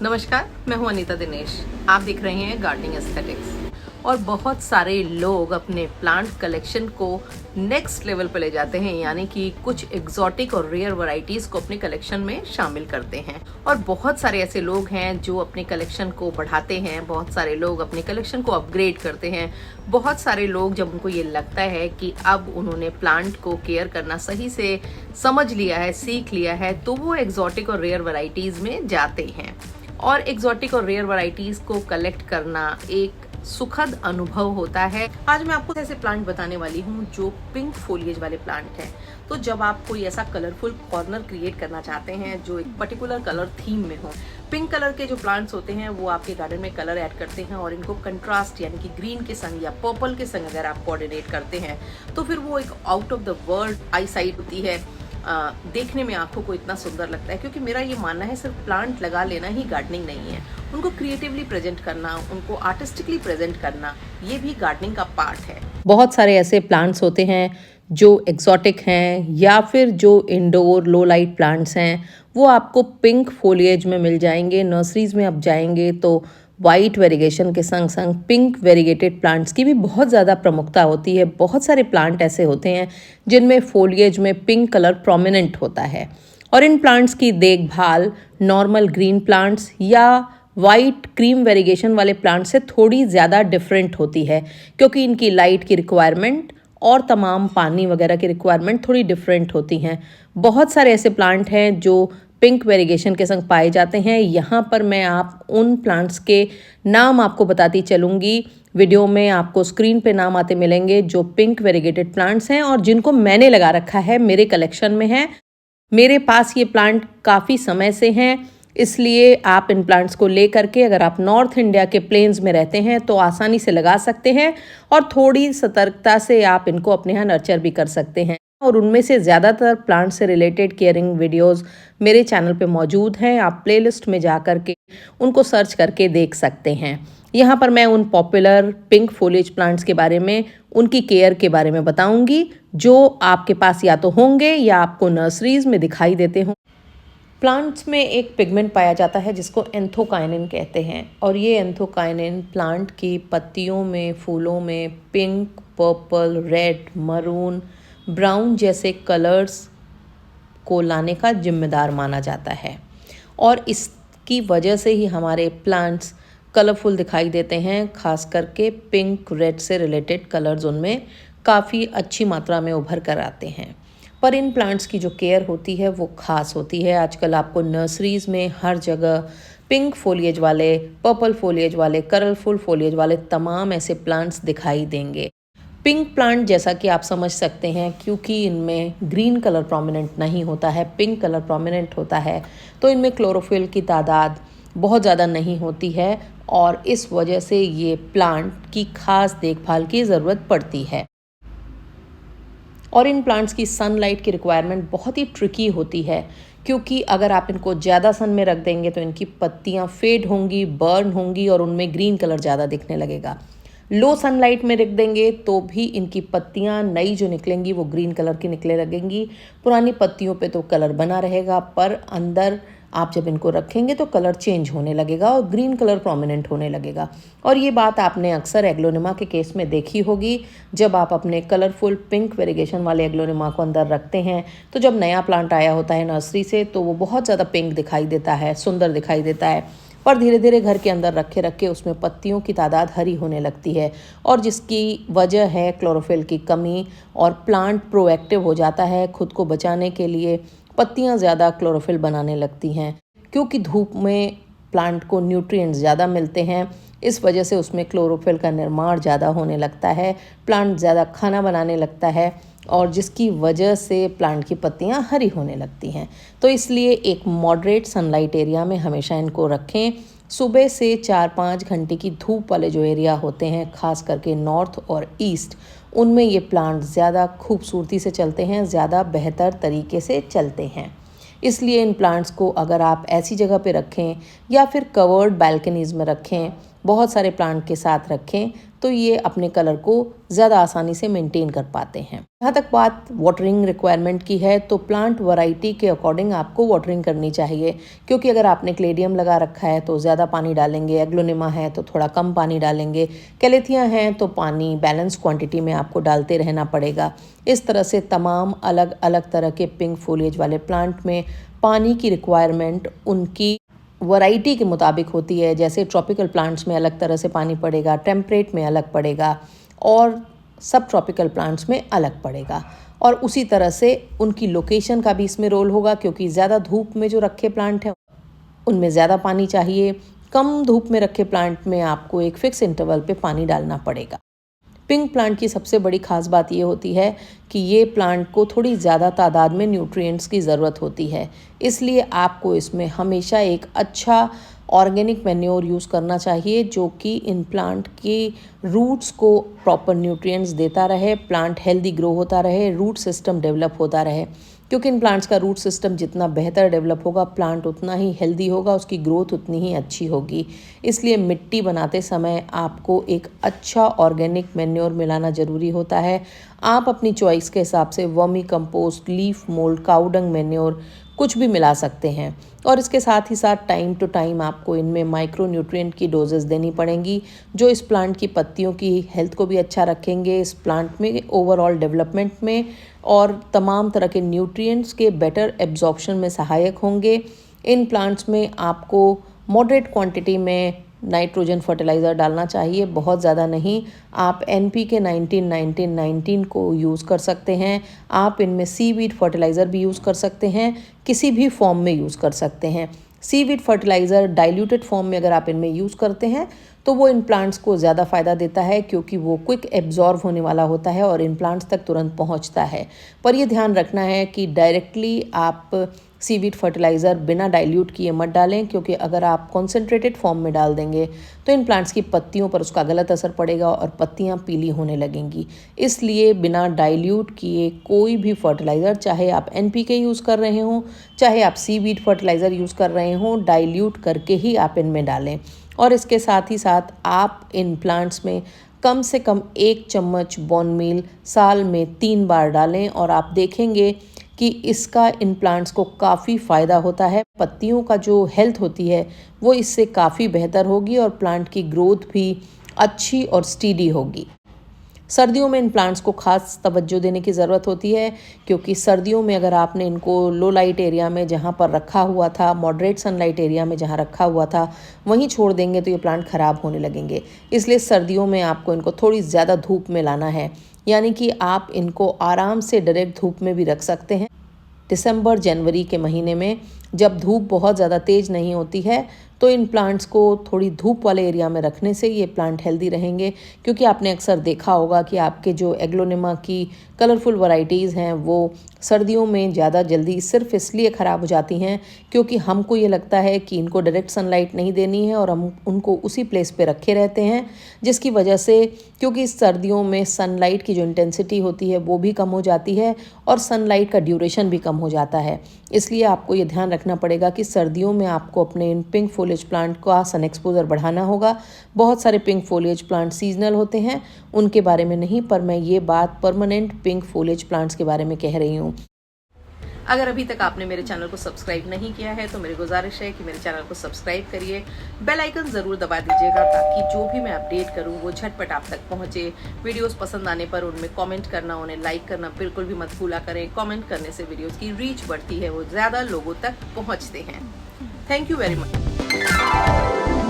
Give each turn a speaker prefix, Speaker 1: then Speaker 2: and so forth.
Speaker 1: नमस्कार, मैं हूं अनीता दिनेश। आप देख रहे हैं गार्डनिंग एस्थेटिक्स। और बहुत सारे लोग अपने प्लांट कलेक्शन को नेक्स्ट लेवल पे ले जाते हैं, यानी कि कुछ एग्जॉटिक और रेयर वैरायटीज को अपने कलेक्शन में शामिल करते हैं। और बहुत सारे ऐसे लोग हैं जो अपने कलेक्शन को बढ़ाते हैं, बहुत सारे लोग अपने कलेक्शन को अपग्रेड करते हैं। बहुत सारे लोग जब उनको ये लगता है कि अब उन्होंने प्लांट को केयर करना सही से समझ लिया है, सीख लिया है, तो वो एग्जॉटिक और रेयर वैरायटीज में जाते हैं। और एग्जॉटिक और रेयर वैरायटीज को कलेक्ट करना एक सुखद अनुभव होता है। आज मैं आपको ऐसे प्लांट बताने वाली हूँ जो पिंक फोलिएज वाले प्लांट हैं। तो जब आप कोई ऐसा कलरफुल कॉर्नर क्रिएट करना चाहते हैं जो एक पर्टिकुलर कलर थीम में हो, पिंक कलर के जो प्लांट्स होते हैं वो आपके गार्डन में कलर ऐड करते हैं और इनको कंट्रास्ट यानी कि ग्रीन के संग या पर्पल के संग अगर आप कोऑर्डिनेट करते हैं तो फिर वो एक out of the world I site होती है। देखने में आंखों को इतना सुंदर लगता है, क्योंकि मेरा ये मानना है सिर्फ प्लांट लगा लेना ही गार्डनिंग नहीं है। उनको क्रिएटिवली प्रेजेंट करना, उनको आर्टिस्टिकली प्रेजेंट करना, ये भी गार्डनिंग का पार्ट है। बहुत सारे ऐसे प्लांट्स होते हैं जो एक्सोटिक हैं या फिर जो इंडोर लो लाइट प्लांट्स हैं, वो आपको पिंक फोलिएज में मिल जाएंगे। नर्सरीज में आप जाएंगे तो वाइट वेरिगेशन के संग संग पिंक वेरिगेटेड प्लांट्स की भी बहुत ज़्यादा प्रमुखता होती है। बहुत सारे प्लांट ऐसे होते हैं जिनमें फोलिएज में पिंक कलर प्रोमिनेंट होता है। और इन प्लांट्स की देखभाल नॉर्मल ग्रीन प्लांट्स या वाइट क्रीम वेरिगेशन वाले प्लांट से थोड़ी ज़्यादा डिफरेंट होती है, क्योंकि इनकी लाइट की रिक्वायरमेंट और तमाम पानी वगैरह की रिक्वायरमेंट थोड़ी डिफरेंट होती हैं। बहुत सारे ऐसे प्लांट हैं जो पिंक वेरिगेशन के संग पाए जाते हैं। यहाँ पर मैं आप उन प्लांट्स के नाम आपको बताती चलूँगी। वीडियो में आपको स्क्रीन पे नाम आते मिलेंगे जो पिंक वेरिगेटेड प्लांट्स हैं और जिनको मैंने लगा रखा है, मेरे कलेक्शन में है। मेरे पास ये प्लांट काफ़ी समय से हैं, इसलिए आप इन प्लांट्स को ले करके अगर आप नॉर्थ इंडिया के प्लेन्स में रहते हैं तो आसानी से लगा सकते हैं और थोड़ी सतर्कता से आप इनको अपने यहाँ नर्चर भी कर सकते हैं। और उनमें से ज़्यादातर प्लांट से रिलेटेड केयरिंग वीडियोस मेरे चैनल पे मौजूद हैं। आप प्लेलिस्ट में जा कर के उनको सर्च करके देख सकते हैं। यहाँ पर मैं उन पॉपुलर पिंक फोलिएज प्लांट्स के बारे में, उनकी केयर के बारे में बताऊंगी जो आपके पास या तो होंगे या आपको नर्सरीज में दिखाई देते हों। प्लांट्स में एक पिगमेंट पाया जाता है जिसको एंथोकाइनिन कहते हैं, और ये एंथोकाइनिन प्लांट की पत्तियों में, फूलों में pink, purple, red, maroon, brown जैसे कलर्स को लाने का जिम्मेदार माना जाता है। और इसकी वजह से ही हमारे प्लांट्स कलरफुल दिखाई देते हैं। खास करके पिंक, रेड से रिलेटेड कलर्स उनमें काफ़ी अच्छी मात्रा में उभर कर आते हैं। पर इन प्लांट्स की जो केयर होती है वो ख़ास होती है। आजकल आपको नर्सरीज़ में हर जगह पिंक फोलिएज वाले, पर्पल फोलिएज वाले, कलरफुल फोलिएज वाले तमाम ऐसे प्लांट्स दिखाई देंगे। पिंक प्लांट जैसा कि आप समझ सकते हैं, क्योंकि इनमें ग्रीन कलर प्रोमिनेंट नहीं होता है, पिंक कलर प्रोमिनेंट होता है, तो इनमें क्लोरोफिल की तादाद बहुत ज़्यादा नहीं होती है और इस वजह से ये प्लांट की खास देखभाल की ज़रूरत पड़ती है। और इन प्लांट्स की सनलाइट की रिक्वायरमेंट बहुत ही ट्रिकी होती है, क्योंकि अगर आप इनको ज़्यादा सन में रख देंगे तो इनकी पत्तियाँ फेड होंगी, बर्न होंगी और उनमें ग्रीन कलर ज़्यादा दिखने लगेगा। लो सनलाइट में रख देंगे तो भी इनकी पत्तियां नई जो निकलेंगी वो ग्रीन कलर की निकले लगेंगी। पुरानी पत्तियों पे तो कलर बना रहेगा, पर अंदर आप जब इनको रखेंगे तो कलर चेंज होने लगेगा और ग्रीन कलर प्रोमिनेंट होने लगेगा। और ये बात आपने अक्सर एग्लोनिमा के केस में देखी होगी। जब आप अपने कलरफुल पिंक वेरिगेशन वाले एग्लोनिमा को अंदर रखते हैं तो जब नया प्लांट आया होता है नर्सरी से तो वो बहुत ज़्यादा पिंक दिखाई देता है, सुंदर दिखाई देता है, पर धीरे धीरे घर के अंदर रखे रखे उसमें पत्तियों की तादाद हरी होने लगती है, और जिसकी वजह है क्लोरोफिल की कमी। और प्लांट प्रोएक्टिव हो जाता है खुद को बचाने के लिए, पत्तियां ज़्यादा क्लोरोफिल बनाने लगती हैं, क्योंकि धूप में प्लांट को न्यूट्रिएंट्स ज़्यादा मिलते हैं। इस वजह से उसमें क्लोरोफिल का निर्माण ज़्यादा होने लगता है, प्लांट ज़्यादा खाना बनाने लगता है और जिसकी वजह से प्लांट की पत्तियां हरी होने लगती हैं। तो इसलिए एक मॉडरेट सनलाइट एरिया में हमेशा इनको रखें। सुबह से 4-5 घंटे की धूप वाले जो एरिया होते हैं, खास करके नॉर्थ और ईस्ट, उनमें ये प्लांट ज़्यादा खूबसूरती से चलते हैं, ज़्यादा बेहतर तरीके से चलते हैं। इसलिए इन प्लांट्स को अगर आप ऐसी जगह पे रखें या फिर कवर्ड बालकनीज़ में रखें बहुत सारे प्लांट के साथ रखें तो ये अपने कलर को ज़्यादा आसानी से मेंटेन कर पाते हैं। यहाँ तक बात वाटरिंग रिक्वायरमेंट की है तो प्लांट वैरायटी के अकॉर्डिंग आपको वाटरिंग करनी चाहिए, क्योंकि अगर आपने क्लेडियम लगा रखा है तो ज़्यादा पानी डालेंगे, एग्लोनिमा है तो थोड़ा कम पानी डालेंगे, कैलेथिया हैं तो पानी बैलेंस क्वांटिटी में आपको डालते रहना पड़ेगा। इस तरह से तमाम अलग अलग तरह के पिंक फोलिएज वाले प्लांट में पानी की रिक्वायरमेंट उनकी वैरायटी के मुताबिक होती है। जैसे ट्रॉपिकल प्लांट्स में अलग तरह से पानी पड़ेगा, टेम्परेट में अलग पड़ेगा और सब ट्रॉपिकल प्लांट्स में अलग पड़ेगा। और उसी तरह से उनकी लोकेशन का भी इसमें रोल होगा, क्योंकि ज़्यादा धूप में जो रखे प्लांट हैं उनमें ज़्यादा पानी चाहिए, कम धूप में रखे प्लांट में आपको एक फिक्स इंटरवल पे पानी डालना पड़ेगा। पिंक प्लांट की सबसे बड़ी खास बात ये होती है कि ये प्लांट को थोड़ी ज़्यादा तादाद में न्यूट्रिएंट्स की ज़रूरत होती है, इसलिए आपको इसमें हमेशा एक अच्छा ऑर्गेनिक मैन्योर यूज़ करना चाहिए जो कि इन प्लांट के रूट्स को प्रॉपर न्यूट्रिएंट्स देता रहे, प्लांट हेल्दी ग्रो होता रहे, रूट सिस्टम डेवलप होता रहे। क्योंकि इन प्लांट्स का रूट सिस्टम जितना बेहतर डेवलप होगा, प्लांट उतना ही हेल्दी होगा, उसकी ग्रोथ उतनी ही अच्छी होगी। इसलिए मिट्टी बनाते समय आपको एक अच्छा ऑर्गेनिक मैन्योर मिलाना ज़रूरी होता है। आप अपनी चॉइस के हिसाब से vermi compost, leaf mould, cow dung manure कुछ भी मिला सकते हैं। और इसके साथ ही साथ टाइम टू टाइम आपको इनमें माइक्रो न्यूट्रिएंट की डोजेस देनी पड़ेंगी, जो इस प्लांट की पत्तियों की हेल्थ को भी अच्छा रखेंगे, इस प्लांट में ओवरऑल डेवलपमेंट में और तमाम तरह के न्यूट्रिएंट्स के बेटर एब्जॉर्प्शन में सहायक होंगे। इन प्लांट्स में आपको मॉडरेट क्वांटिटी में नाइट्रोजन फर्टिलाइज़र डालना चाहिए, बहुत ज़्यादा नहीं। आप NPK 19-19-19 को यूज़ कर सकते हैं। आप इनमें सीवीड फर्टिलाइज़र भी यूज़ कर सकते हैं, किसी भी फॉर्म में यूज़ कर सकते हैं। सीवीड फर्टिलाइज़र डाइल्यूटेड फॉर्म में अगर आप इनमें यूज़ करते हैं तो वो इन प्लांट्स को ज़्यादा फ़ायदा देता है, क्योंकि वो क्विक एब्जॉर्ब होने वाला होता है और इन प्लांट्स तक तुरंत पहुंचता है। पर ये ध्यान रखना है कि डायरेक्टली आप सीवीड फर्टिलाइज़र बिना डाइल्यूट किए मत डालें, क्योंकि अगर आप कॉन्सेंट्रेटेड फॉर्म में डाल देंगे तो इन प्लांट्स की पत्तियों पर उसका गलत असर पड़ेगा और पत्तियां पीली होने लगेंगी। इसलिए बिना डाइल्यूट किए कोई भी फर्टिलाइज़र, चाहे आप NPK यूज़ कर रहे हों, चाहे आप सीवीड फर्टिलाइज़र यूज़ कर रहे हों, डाइल्यूट करके ही आप इनमें डालें। और इसके साथ ही साथ आप इन प्लांट्स में कम से कम 1 चम्मच बोन मील साल में 3 बार डालें और आप देखेंगे कि इसका इन प्लांट्स को काफ़ी फ़ायदा होता है। पत्तियों का जो हेल्थ होती है वो इससे काफ़ी बेहतर होगी और प्लांट की ग्रोथ भी अच्छी और स्टीडी होगी। सर्दियों में इन प्लांट्स को खास तवज्जो देने की ज़रूरत होती है, क्योंकि सर्दियों में अगर आपने इनको लो लाइट एरिया में जहाँ पर रखा हुआ था, मॉडरेट सनलाइट एरिया में जहाँ रखा हुआ था, वहीं छोड़ देंगे तो ये प्लांट ख़राब होने लगेंगे। इसलिए सर्दियों में आपको इनको थोड़ी ज़्यादा धूप में लाना है, यानी कि आप इनको आराम से डायरेक्ट धूप में भी रख सकते हैं। दिसंबर जनवरी के महीने में जब धूप बहुत ज़्यादा तेज़ नहीं होती है तो इन प्लांट्स को थोड़ी धूप वाले एरिया में रखने से ये प्लांट हेल्दी रहेंगे। क्योंकि आपने अक्सर देखा होगा कि आपके जो एग्लोनिमा की कलरफुल वैरायटीज़ हैं वो सर्दियों में ज़्यादा जल्दी सिर्फ इसलिए ख़राब हो जाती हैं क्योंकि हमको ये लगता है कि इनको डायरेक्ट सनलाइट नहीं देनी है और हम उनको उसी प्लेस पे रखे रहते हैं, जिसकी वजह से क्योंकि सर्दियों में सनलाइट की जो इंटेंसिटी होती है वो भी कम हो जाती है और सनलाइट का ड्यूरेशन भी कम हो जाता है। इसलिए आपको ये ध्यान रखना पड़ेगा कि सर्दियों में आपको अपने इन पिंक फोलिएज प्लांट का सन एक्सपोजर बढ़ाना होगा। बहुत सारे पिंक फोलिएज प्लांट सीजनल होते हैं, उनके बारे में नहीं, पर मैं ये बात परमानेंट पिंक फोलिएज प्लांट्स के बारे में कह रही हूँ। अगर अभी तक आपने मेरे चैनल को सब्सक्राइब नहीं किया है तो मेरी गुजारिश है कि मेरे चैनल को सब्सक्राइब करिए, बेल आइकन ज़रूर दबा दीजिएगा ताकि जो भी मैं अपडेट करूं वो झटपट आप तक पहुंचे। वीडियोस पसंद आने पर उनमें कमेंट करना, उन्हें लाइक करना बिल्कुल भी मत भूला करें। कमेंट करने से वीडियोस की रीच बढ़ती है, वो ज़्यादा लोगों तक पहुँचते हैं। Thank you very much.